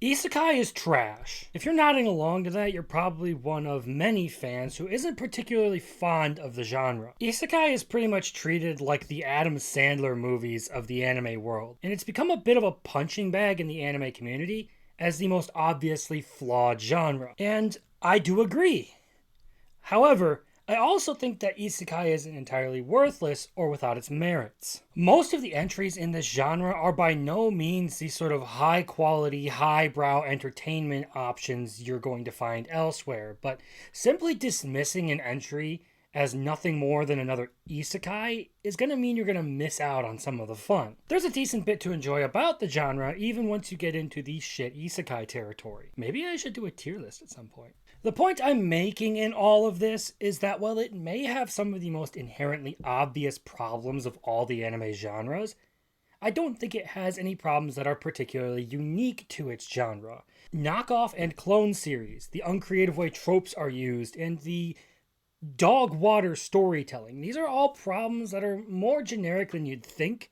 Isekai is trash. If you're nodding along to that, you're probably one of many fans who isn't particularly fond of the genre. Isekai is pretty much treated like the Adam Sandler movies of the anime world, and it's become a bit of a punching bag in the anime community as the most obviously flawed genre. And I do agree. However, I also think that isekai isn't entirely worthless or without its merits. Most of the entries in this genre are by no means the sort of high quality, highbrow entertainment options you're going to find elsewhere, but simply dismissing an entry as nothing more than another isekai is going to mean you're going to miss out on some of the fun. There's a decent bit to enjoy about the genre even once you get into the shit isekai territory. Maybe I should do a tier list at some point. The point I'm making in all of this is that while it may have some of the most inherently obvious problems of all the anime genres, I don't think it has any problems that are particularly unique to its genre. Knockoff and clone series, the uncreative way tropes are used, and the dog water storytelling. These are all problems that are more generic than you'd think.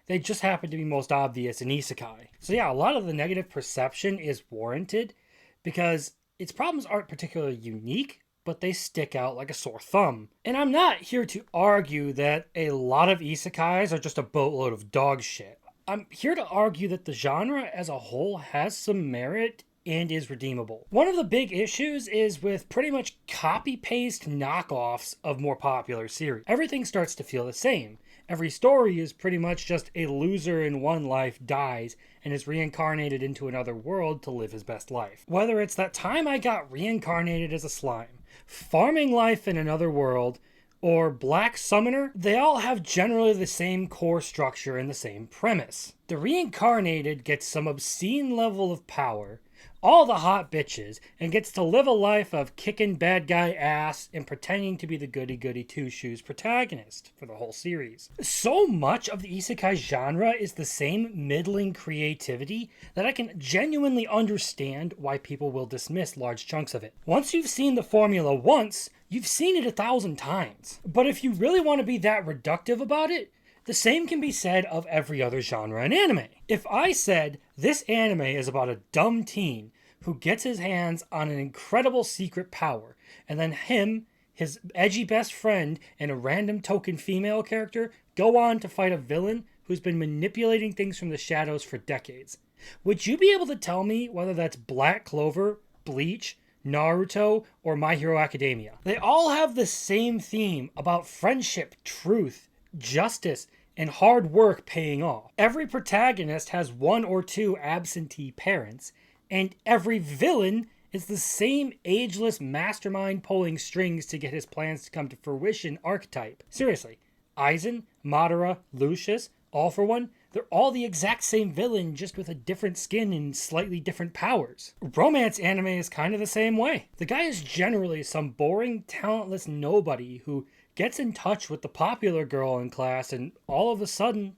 They just happen to be most obvious in isekai. So yeah, a lot of the negative perception is warranted because its problems aren't particularly unique, but they stick out like a sore thumb. And I'm not here to argue that a lot of isekais are just a boatload of dog shit. I'm here to argue that the genre as a whole has some merit and is redeemable. One of the big issues is with pretty much copy-paste knockoffs of more popular series. Everything starts to feel the same. Every story is pretty much just a loser in one life dies and is reincarnated into another world to live his best life. Whether it's that time I got reincarnated as a slime, farming life in another world, or Black Summoner, they all have generally the same core structure and the same premise. The reincarnated gets some obscene level of power, all the hot bitches, and gets to live a life of kicking bad guy ass and pretending to be the goody goody two shoes protagonist for the whole series. So much of the isekai genre is the same middling creativity that I can genuinely understand why people will dismiss large chunks of it. Once you've seen the formula once, you've seen it 1,000 times. But if you really want to be that reductive about it, the same can be said of every other genre in anime. If I said this anime is about a dumb teen who gets his hands on an incredible secret power, and then him, his edgy best friend, and a random token female character go on to fight a villain who's been manipulating things from the shadows for decades, would you be able to tell me whether that's Black Clover, Bleach, Naruto, or My Hero Academia? They all have the same theme about friendship, truth, justice, and hard work paying off. Every protagonist has one or two absentee parents, and every villain is the same ageless mastermind pulling strings to get his plans to come to fruition archetype. Seriously, Aizen, Madara, Lucius, All For One, they're all the exact same villain, just with a different skin and slightly different powers. Romance anime is kind of the same way. The guy is generally some boring, talentless nobody who gets in touch with the popular girl in class, and all of a sudden...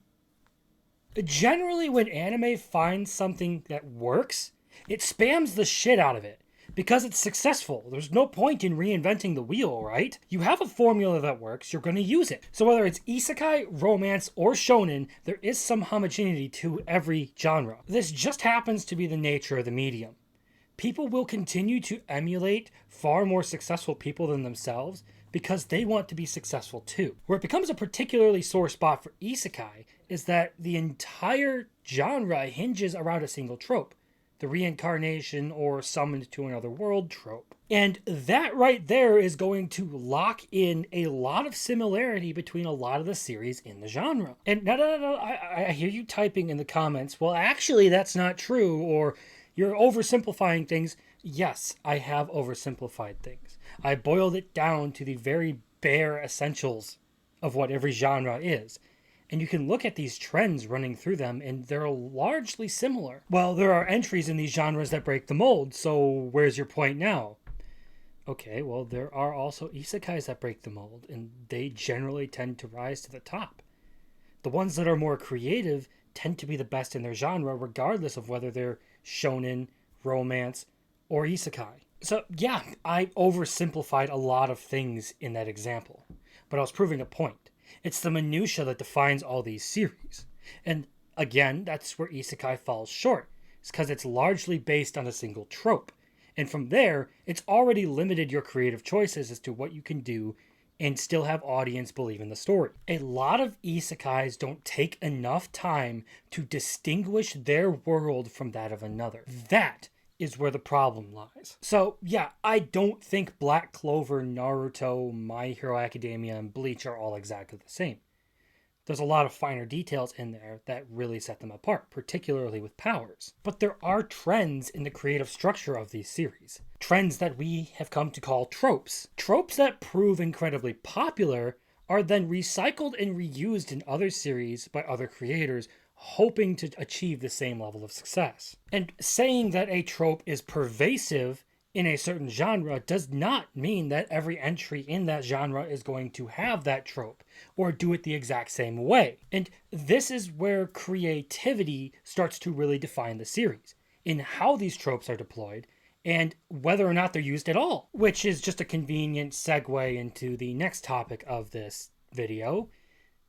Generally, when anime finds something that works, it spams the shit out of it. Because it's successful. There's no point in reinventing the wheel, right? You have a formula that works, you're going to use it. So whether it's isekai, romance, or shonen, there is some homogeneity to every genre. This just happens to be the nature of the medium. People will continue to emulate far more successful people than themselves because they want to be successful too. Where it becomes a particularly sore spot for isekai is that the entire genre hinges around a single trope. The reincarnation or summoned to another world trope. And that right there is going to lock in a lot of similarity between a lot of the series in the genre. And no, I hear you typing in the comments, well, actually, that's not true, or you're oversimplifying things. Yes, I have oversimplified things. I boiled it down to the very bare essentials of what every genre is. And you can look at these trends running through them, and they're largely similar. Well, there are entries in these genres that break the mold, so where's your point now? Okay, well, there are also isekais that break the mold, and they generally tend to rise to the top. The ones that are more creative tend to be the best in their genre, regardless of whether they're shonen, romance, or isekai. So, yeah, I oversimplified a lot of things in that example, but I was proving a point. It's the minutia that defines all these series. And again, that's where isekai falls short. is because it's largely based on a single trope. And from there, it's already limited your creative choices as to what you can do and still have audience believe in the story. A lot of isekais don't take enough time to distinguish their world from that of another. That is where the problem lies. So, yeah, I don't think Black Clover, Naruto, My Hero Academia, and Bleach are all exactly the same. There's a lot of finer details in there that really set them apart, particularly with powers. But there are trends in the creative structure of these series. Trends that we have come to call tropes. Tropes that prove incredibly popular are then recycled and reused in other series by other creators, hoping to achieve the same level of success. And saying that a trope is pervasive in a certain genre does not mean that every entry in that genre is going to have that trope or do it the exact same way. And this is where creativity starts to really define the series, in how these tropes are deployed and whether or not they're used at all, which is just a convenient segue into the next topic of this video: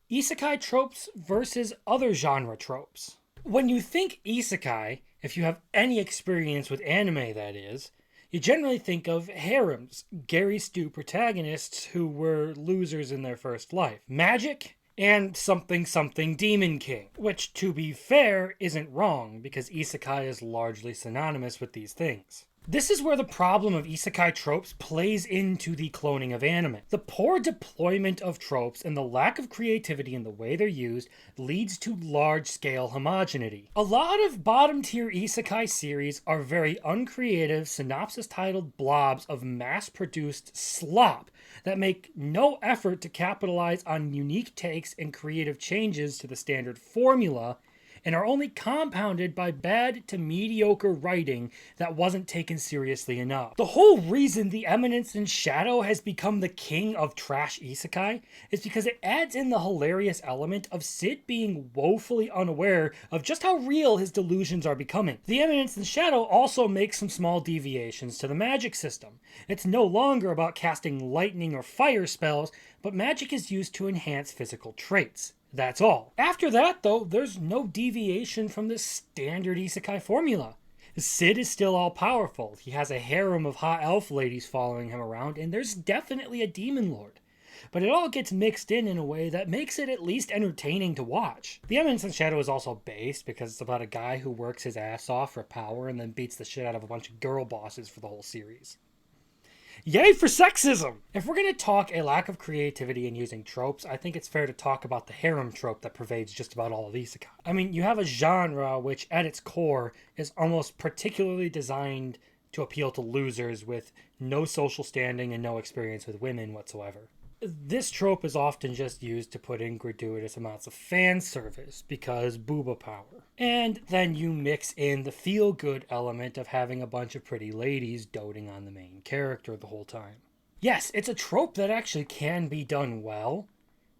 isekai tropes versus other genre tropes. When you think isekai, if you have any experience with anime that is, you generally think of harems, Gary Stu protagonists who were losers in their first life, magic, and something something Demon King, which, to be fair, isn't wrong because isekai is largely synonymous with these things. This is where the problem of isekai tropes plays into the cloning of anime. The poor deployment of tropes and the lack of creativity in the way they're used leads to large-scale homogeneity. A lot of bottom-tier isekai series are very uncreative, synopsis-titled blobs of mass-produced slop that make no effort to capitalize on unique takes and creative changes to the standard formula, and are only compounded by bad to mediocre writing that wasn't taken seriously enough. The whole reason The Eminence in Shadow has become the king of trash isekai is because it adds in the hilarious element of Sid being woefully unaware of just how real his delusions are becoming. The Eminence in Shadow also makes some small deviations to the magic system. It's no longer about casting lightning or fire spells, but magic is used to enhance physical traits. That's all. After that, though, there's no deviation from the standard isekai formula. Sid is still all-powerful. He has a harem of hot elf ladies following him around, and there's definitely a demon lord. But it all gets mixed in a way that makes it at least entertaining to watch. The Eminence in Shadow is also based because it's about a guy who works his ass off for power and then beats the shit out of a bunch of girl bosses for the whole series. Yay for sexism! If we're going to talk a lack of creativity in using tropes, I think it's fair to talk about the harem trope that pervades just about all of isekai. I mean, you have a genre which, at its core, is almost particularly designed to appeal to losers with no social standing and no experience with women whatsoever. This trope is often just used to put in gratuitous amounts of fan service because booba power. And then you mix in the feel-good element of having a bunch of pretty ladies doting on the main character the whole time. Yes, it's a trope that actually can be done well.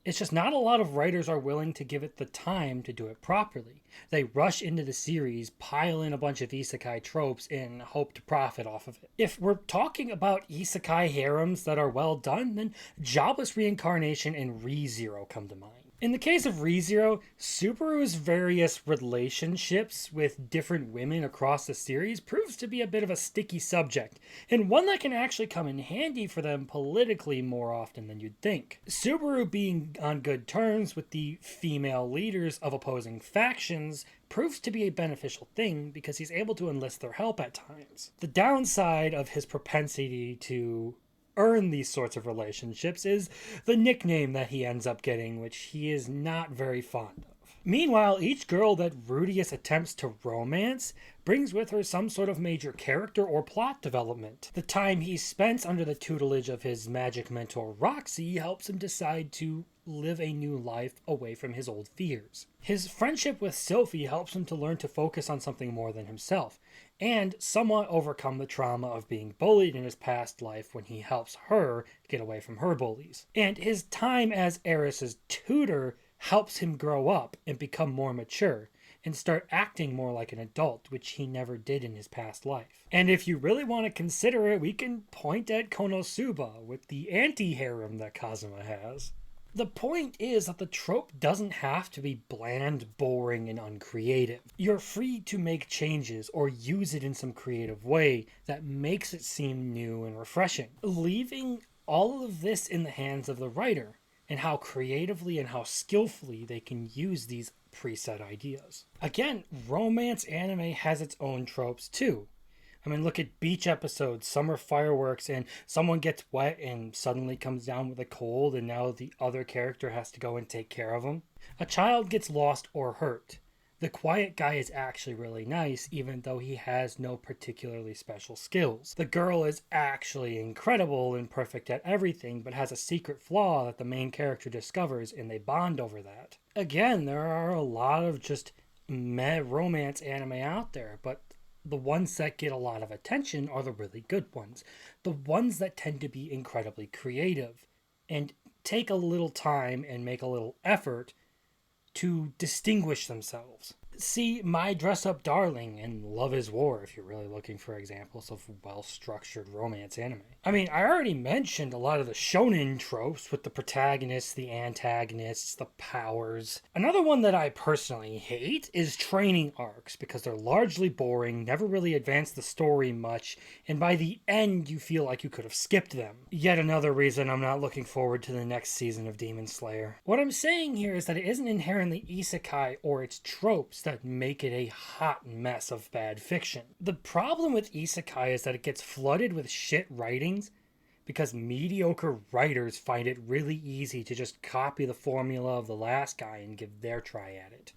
It's just not a lot of writers are willing to give it the time to do it properly. They rush into the series, pile in a bunch of isekai tropes, and hope to profit off of it. If we're talking about isekai harems that are well done, then Jobless Reincarnation and ReZero come to mind. In the case of ReZero, Subaru's various relationships with different women across the series proves to be a bit of a sticky subject, and one that can actually come in handy for them politically more often than you'd think. Subaru being on good terms with the female leaders of opposing factions proves to be a beneficial thing because he's able to enlist their help at times. The downside of his propensity to earn these sorts of relationships is the nickname that he ends up getting, which he is not very fond of. Meanwhile, each girl that Rudius attempts to romance brings with her some sort of major character or plot development. The time he spends under the tutelage of his magic mentor Roxy helps him decide to live a new life away from his old fears. His friendship with Sophie helps him to learn to focus on something more than himself, and somewhat overcome the trauma of being bullied in his past life when he helps her get away from her bullies. And his time as Eris's tutor helps him grow up and become more mature, and start acting more like an adult, which he never did in his past life. And if you really want to consider it, we can point at Konosuba with the anti-harem that Kazuma has. The point is that the trope doesn't have to be bland, boring, and uncreative. You're free to make changes or use it in some creative way that makes it seem new and refreshing, leaving all of this in the hands of the writer and how creatively and how skillfully they can use these preset ideas. Again, romance anime has its own tropes too. I mean, look at beach episodes, summer fireworks, and someone gets wet and suddenly comes down with a cold, and now the other character has to go and take care of them. A child gets lost or hurt. The quiet guy is actually really nice, even though he has no particularly special skills. The girl is actually incredible and perfect at everything, but has a secret flaw that the main character discovers, and they bond over that. Again, there are a lot of just meh romance anime out there, but the ones that get a lot of attention are the really good ones. The ones that tend to be incredibly creative and take a little time and make a little effort to distinguish themselves. See My Dress Up Darling and Love is War if you're really looking for examples of well-structured romance anime. I mean, I already mentioned a lot of the shonen tropes with the protagonists, the antagonists, the powers. Another one that I personally hate is training arcs because they're largely boring, never really advance the story much, and by the end you feel like you could have skipped them. Yet another reason I'm not looking forward to the next season of Demon Slayer. What I'm saying here is that it isn't inherently isekai or its tropes that make it a hot mess of bad fiction. The problem with isekai is that it gets flooded with shit writings because mediocre writers find it really easy to just copy the formula of the last guy and give their try at it.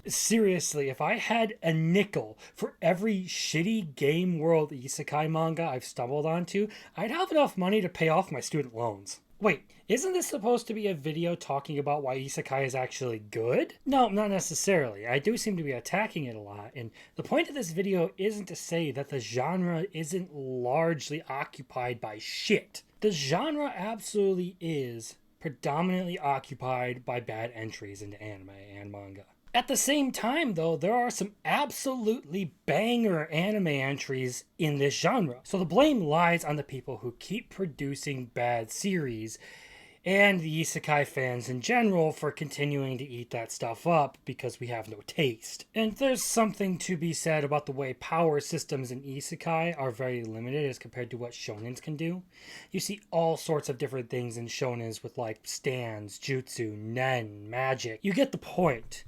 Seriously, if I had a nickel for every shitty game world isekai manga I've stumbled onto, I'd have enough money to pay off my student loans. Wait, isn't this supposed to be a video talking about why isekai is actually good? No, not necessarily. I do seem to be attacking it a lot, and the point of this video isn't to say that the genre isn't largely occupied by shit. The genre absolutely is predominantly occupied by bad entries into anime and manga. At the same time, though, there are some absolutely banger anime entries in this genre. So the blame lies on the people who keep producing bad series and the isekai fans in general for continuing to eat that stuff up because we have no taste. And there's something to be said about the way power systems in isekai are very limited as compared to what shonens can do. You see all sorts of different things in shonens with like stands, jutsu, nen, magic. You get the point.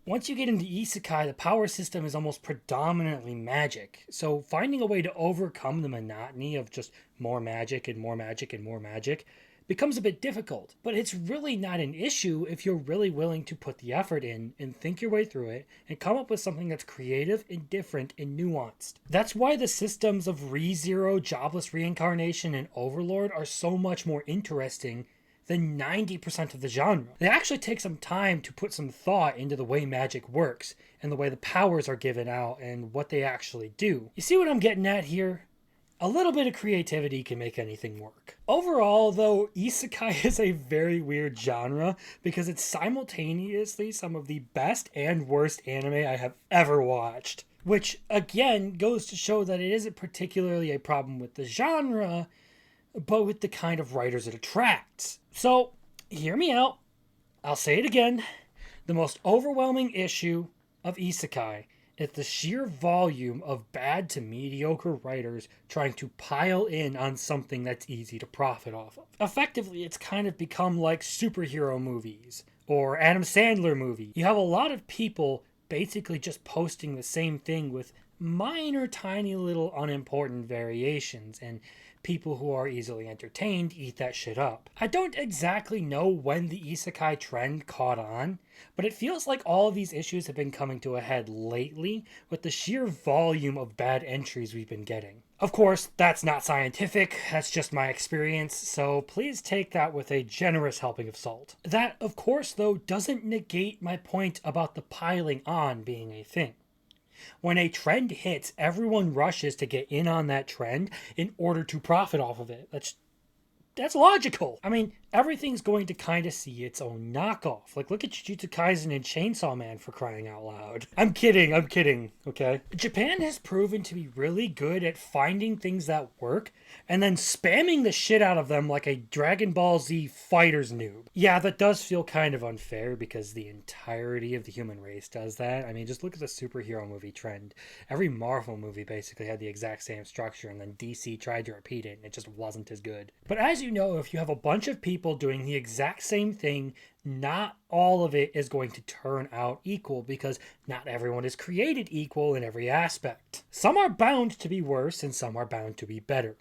Once you get into isekai, the power system is almost predominantly magic. So finding a way to overcome the monotony of just more magic and more magic and more magic becomes a bit difficult. But it's really not an issue if you're really willing to put the effort in and think your way through it and come up with something that's creative and different and nuanced. That's why the systems of ReZero, Jobless Reincarnation, and Overlord are so much more interesting than 90% of the genre. They actually take some time to put some thought into the way magic works and the way the powers are given out and what they actually do. You see what I'm getting at here? A little bit of creativity can make anything work. Overall, though, isekai is a very weird genre because it's simultaneously some of the best and worst anime I have ever watched. Which, again, goes to show that it isn't particularly a problem with the genre, but with the kind of writers it attracts. So, hear me out. I'll say it again. The most overwhelming issue of isekai is the sheer volume of bad to mediocre writers trying to pile in on something that's easy to profit off of. Effectively, it's kind of become like superhero movies or Adam Sandler movies. You have a lot of people basically just posting the same thing with minor, tiny little unimportant variations, and people who are easily entertained eat that shit up. I don't exactly know when the isekai trend caught on, but it feels like all of these issues have been coming to a head lately with the sheer volume of bad entries we've been getting. Of course, that's not scientific, that's just my experience, so please take that with a generous helping of salt. That, of course, though, doesn't negate my point about the piling on being a thing. When a trend hits, everyone rushes to get in on that trend in order to profit off of it. That's That's logical. I mean, everything's going to kind of see its own knockoff. Like, look at Jujutsu Kaisen and Chainsaw Man, for crying out loud. I'm kidding, okay? Japan has proven to be really good at finding things that work and then spamming the shit out of them like a Dragon Ball Z Fighters noob. Yeah, that does feel kind of unfair because the entirety of the human race does that. I mean, just look at the superhero movie trend. Every Marvel movie basically had the exact same structure, and then DC tried to repeat it and it just wasn't as good. But as you know, if you have a bunch of people doing the exact same thing, not all of it is going to turn out equal because not everyone is created equal in every aspect. Some are bound to be worse and some are bound to be better.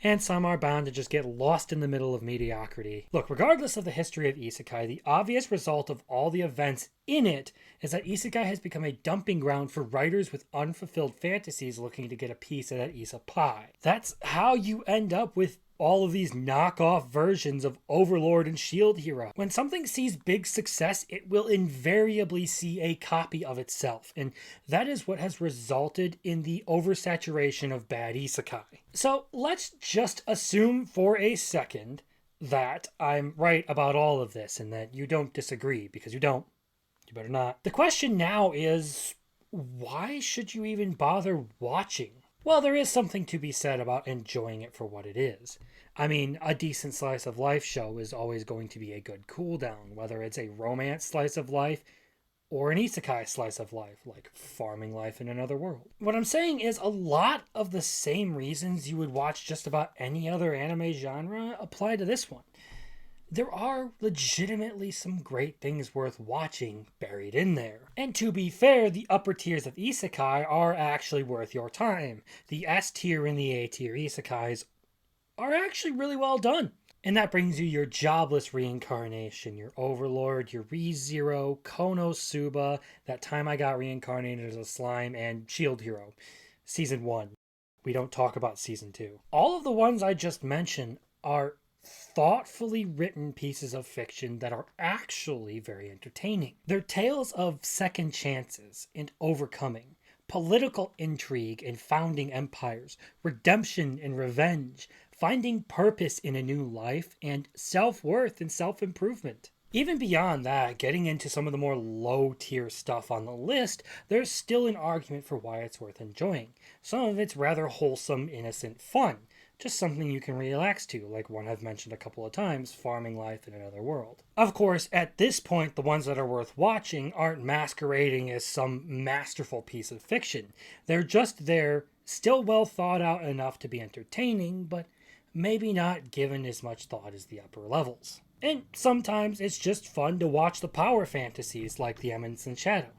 And some are bound to just get lost in the middle of mediocrity. Look, regardless of the history of Isekai, the obvious result of all the events in it is that Isekai has become a dumping ground for writers with unfulfilled fantasies looking to get a piece of that Issa pie. That's how you end up with all of these knockoff versions of Overlord and Shield Hero. When something sees big success, it will invariably see a copy of itself, and that is what has resulted in the oversaturation of bad isekai. So let's just assume for a second that I'm right about all of this and that you don't disagree, because you don't. You better not. The question now is, why should you even bother watching? Well, there is something to be said about enjoying it for what it is. I mean, a decent slice of life show is always going to be a good cool down, whether it's a romance slice of life or an isekai slice of life, like farming life in another world. What I'm saying is a lot of the same reasons you would watch just about any other anime genre apply to this one. There are legitimately some great things worth watching buried in there. And to be fair, the upper tiers of isekai are actually worth your time. The S tier and the A tier isekais are actually really well done. And that brings you your jobless reincarnation, your Overlord, your ReZero, Konosuba, That Time I Got Reincarnated as a Slime, and Shield Hero, Season 1. We don't talk about Season 2. All of the ones I just mentioned are thoughtfully written pieces of fiction that are actually very entertaining. They're tales of second chances and overcoming, political intrigue and founding empires, redemption and revenge, finding purpose in a new life, and self-worth and self-improvement. Even beyond that, getting into some of the more low-tier stuff on the list, there's still an argument for why it's worth enjoying. Some of it's rather wholesome, innocent fun. Just something you can relax to, like one I've mentioned a couple of times, farming life in another world. Of course, at this point, the ones that are worth watching aren't masquerading as some masterful piece of fiction. They're just there, still well thought out enough to be entertaining, but maybe not given as much thought as the upper levels. And sometimes it's just fun to watch the power fantasies like the Eminence in Shadow.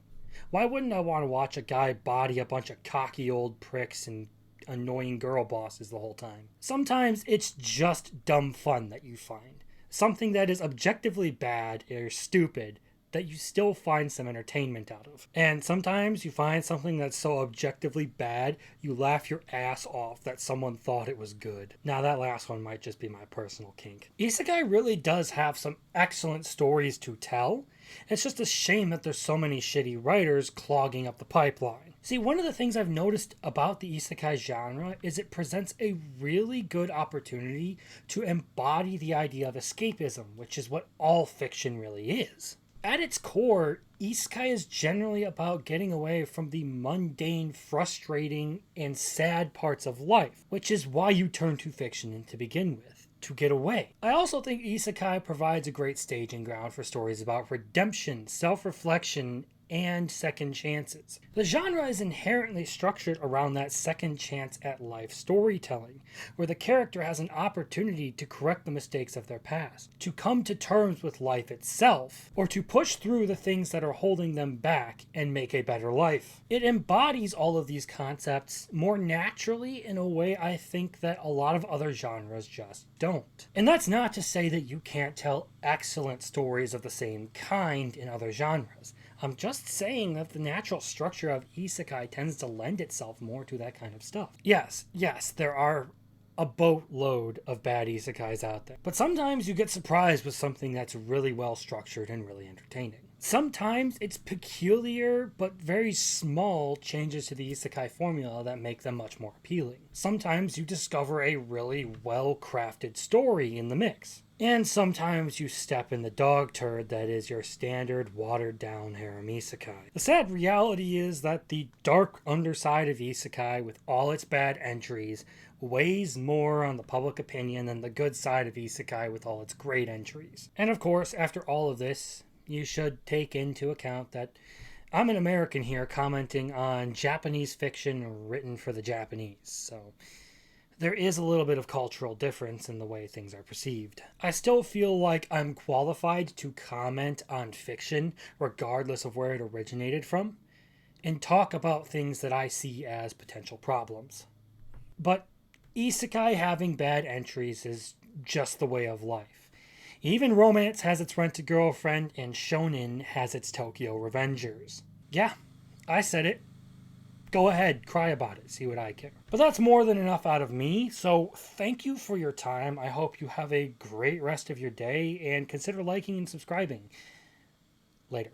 Why wouldn't I want to watch a guy body a bunch of cocky old pricks and annoying girl bosses the whole time? Sometimes it's just dumb fun that you find. Something that is objectively bad or stupid that you still find some entertainment out of. And sometimes you find something that's so objectively bad, you laugh your ass off that someone thought it was good. Now that last one might just be my personal kink. Isekai really does have some excellent stories to tell. It's just a shame that there's so many shitty writers clogging up the pipeline. See, one of the things I've noticed about the isekai genre is it presents a really good opportunity to embody the idea of escapism, which is what all fiction really is. At its core, isekai is generally about getting away from the mundane, frustrating, and sad parts of life, which is why you turn to fiction to begin with, to get away. I also think isekai provides a great staging ground for stories about redemption, self-reflection, and second chances. The genre is inherently structured around that second chance at life storytelling, where the character has an opportunity to correct the mistakes of their past, to come to terms with life itself, or to push through the things that are holding them back and make a better life. It embodies all of these concepts more naturally in a way I think that a lot of other genres just don't. And that's not to say that you can't tell excellent stories of the same kind in other genres. I'm just saying that the natural structure of isekai tends to lend itself more to that kind of stuff. Yes, there are a boatload of bad isekais out there, but sometimes you get surprised with something that's really well structured and really entertaining. Sometimes it's peculiar but very small changes to the isekai formula that make them much more appealing. Sometimes you discover a really well crafted story in the mix. And sometimes you step in the dog turd that is your standard watered down harem isekai. The sad reality is that the dark underside of isekai, with all its bad entries, weighs more on the public opinion than the good side of isekai with all its great entries. And of course, after all of this, you should take into account that I'm an American here commenting on Japanese fiction written for the Japanese, so there is a little bit of cultural difference in the way things are perceived. I still feel like I'm qualified to comment on fiction, regardless of where it originated from, and talk about things that I see as potential problems. But isekai having bad entries is just the way of life. Even romance has its rent-a-girlfriend, and shonen has its Tokyo Revengers. Yeah, I said it. Go ahead, cry about it, see what I care. But that's more than enough out of me, so thank you for your time. I hope you have a great rest of your day, and consider liking and subscribing. Later.